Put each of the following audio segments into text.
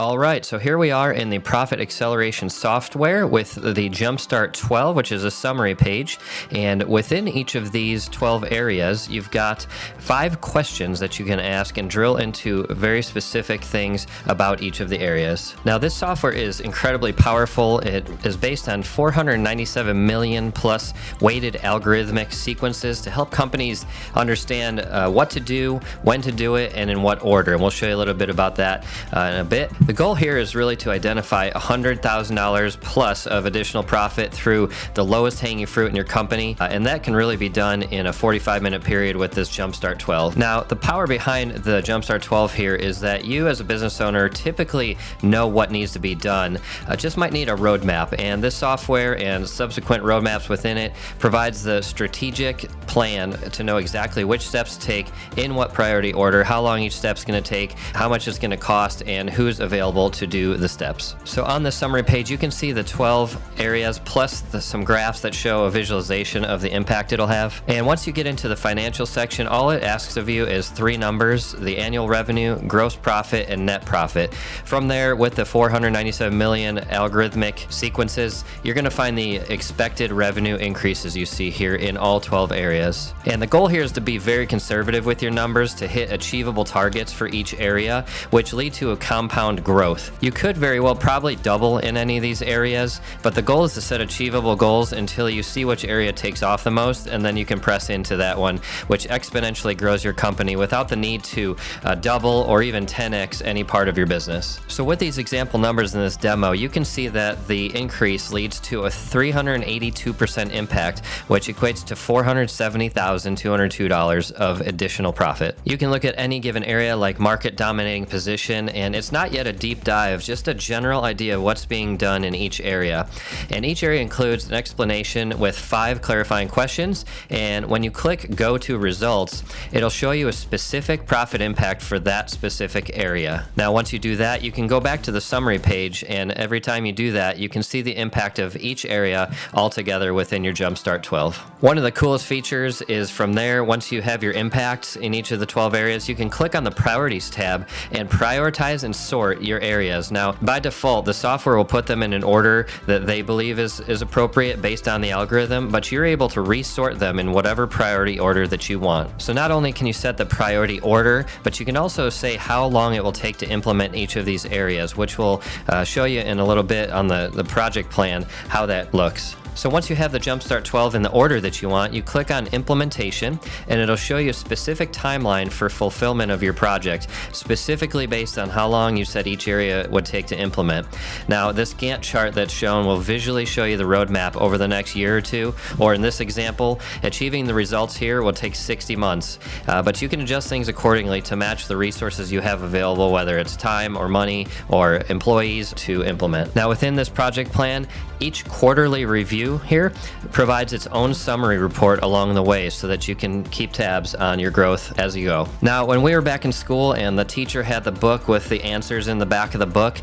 All right, so here we are in the Profit Acceleration software with the Jumpstart 12, which is a summary page. And within each of these 12 areas, you've got 5 questions that you can ask and drill into very specific things about each of the areas. Now, this software is incredibly powerful. It is based on 497 million plus weighted algorithmic sequences to help companies understand what to do, when to do it, and in what order. And we'll show you a little bit about that in a bit. The goal here is really to identify $100,000 plus of additional profit through the lowest hanging fruit in your company, and that can really be done in a 45-minute period with this Jumpstart 12. Now, the power behind the Jumpstart 12 here is that you as a business owner typically know what needs to be done, just might need a roadmap, and this software and subsequent roadmaps within it provides the strategic plan to know exactly which steps to take, in what priority order, how long each step's going to take, how much it's going to cost, and who's available to do the steps. So on the summary page, you can see the 12 areas plus some graphs that show a visualization of the impact it'll have. And once you get into the financial section, all it asks of you is 3 numbers: the annual revenue, gross profit, and net profit. From there, with the 497 million algorithmic sequences, you're going to find the expected revenue increases you see here in all 12 areas. And the goal here is to be very conservative with your numbers to hit achievable targets for each area, which lead to a compound growth. You could very well probably double in any of these areas, but the goal is to set achievable goals until you see which area takes off the most, and then you can press into that one, which exponentially grows your company without the need to double or even 10x any part of your business. So with these example numbers in this demo, you can see that the increase leads to a 382% impact, which equates to $470,202 of additional profit. You can look at any given area like market dominating position, and it's not yet a deep dive, just a general idea of what's being done in each area. And each area includes an explanation with 5 clarifying questions, and when you click Go to Results, it'll show you a specific profit impact for that specific area. Now, once you do that, you can go back to the summary page, and every time you do that, you can see the impact of each area all together within your Jumpstart 12. One of the coolest features is from there, once you have your impacts in each of the 12 areas, you can click on the Priorities tab and prioritize and sort your areas. Now, by default, the software will put them in an order that they believe is appropriate based on the algorithm, but you're able to resort them in whatever priority order that you want. So not only can you set the priority order, but you can also say how long it will take to implement each of these areas, which we'll show you in a little bit on the project plan how that looks. So once you have the Jumpstart 12 in the order that you want, you click on Implementation, and it'll show you a specific timeline for fulfillment of your project, specifically based on how long you said each area would take to implement. Now, this Gantt chart that's shown will visually show you the roadmap over the next year or two, or in this example, achieving the results here will take 60 months. But you can adjust things accordingly to match the resources you have available, whether it's time or money or employees to implement. Now, within this project plan, each quarterly review here provides its own summary report along the way so that you can keep tabs on your growth as you go. Now, when we were back in school and the teacher had the book with the answers in the back of the book,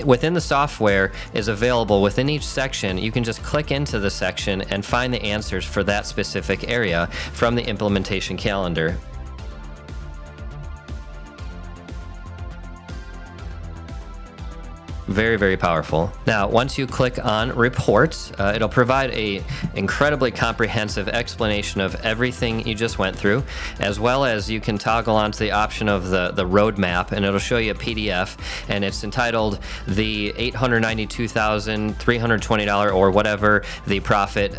within the software is available within each section. You can just click into the section and find the answers for that specific area from the implementation calendar. Very, very powerful. Now, once you click on Reports, it'll provide a incredibly comprehensive explanation of everything you just went through, as well as you can toggle onto the option of the roadmap, and it'll show you a PDF, and it's entitled the $892,320 or whatever the profit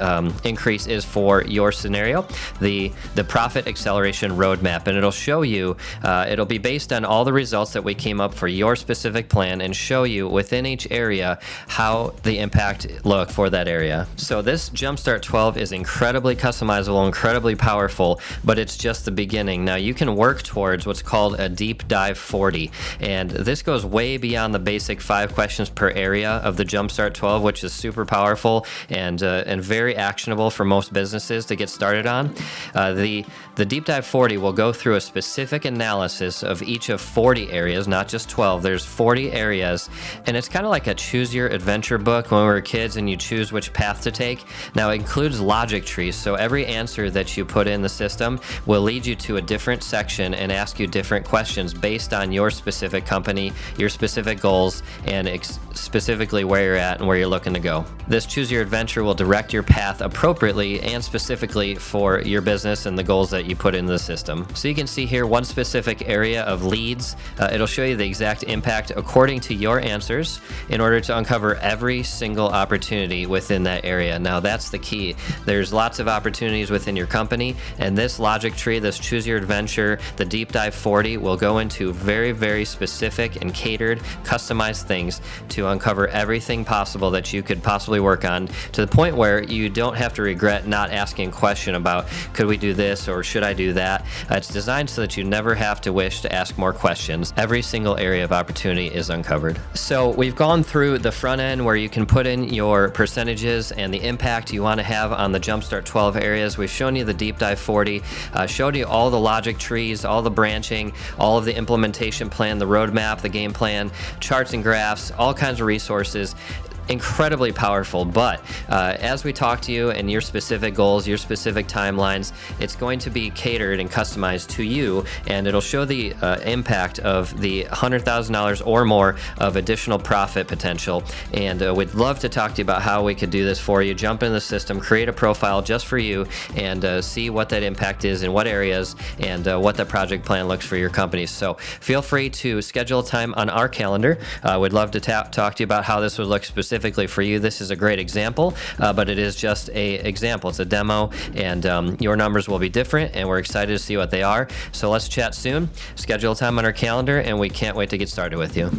increase is for your scenario, the Profit Acceleration Roadmap, and it'll show you, it'll be based on all the results that we came up for your specific plan and show you within each area how the impact look for that area. So this Jumpstart 12 is incredibly customizable, incredibly powerful, but it's just the beginning. Now you can work towards what's called a deep dive 40, and this goes way beyond the basic 5 questions per area of the Jumpstart 12, which is super powerful and very actionable for most businesses to get started on. The deep dive 40 will go through a specific analysis of each of 40 areas, not just 12. There's 40 areas, And it's kind of like a choose your adventure book when we were kids and you choose which path to take. Now it includes logic trees, so every answer that you put in the system will lead you to a different section and ask you different questions based on your specific company, your specific goals, and specifically where you're at and where you're looking to go. This choose your adventure will direct your path appropriately and specifically for your business and the goals that you put in the system. So you can see here one specific area of leads. It'll show you the exact impact according to your answers in order to uncover every single opportunity within that area. Now that's the key. There's lots of opportunities within your company, and this logic tree, this choose your adventure, the deep dive 40 will go into very, very specific and catered, customized things to uncover everything possible that you could possibly work on, to the point where you don't have to regret not asking a question about could we do this or should I do that. It's designed so that you never have to wish to ask more questions. Every single area of opportunity is uncovered. So we've gone through the front end where you can put in your percentages and the impact you want to have on the Jumpstart 12 areas. We've shown you the deep dive 40, showed you all the logic trees, all the branching, all of the implementation plan, the roadmap, the game plan, charts and graphs, all kinds of resources. Incredibly powerful, but as we talk to you and your specific goals, your specific timelines, it's going to be catered and customized to you, and it'll show the impact of the $100,000 or more of additional profit potential. And we'd love to talk to you about how we could do this for you. Jump in the system, create a profile just for you, and see what that impact is in what areas and what the project plan looks for your company. So feel free to schedule a time on our calendar. We'd love to talk to you about how this would look specifically for you. This is a great example, but it is just an example. It's a demo, and your numbers will be different, and we're excited to see what they are. So let's chat soon. Schedule a time on our calendar, and we can't wait to get started with you.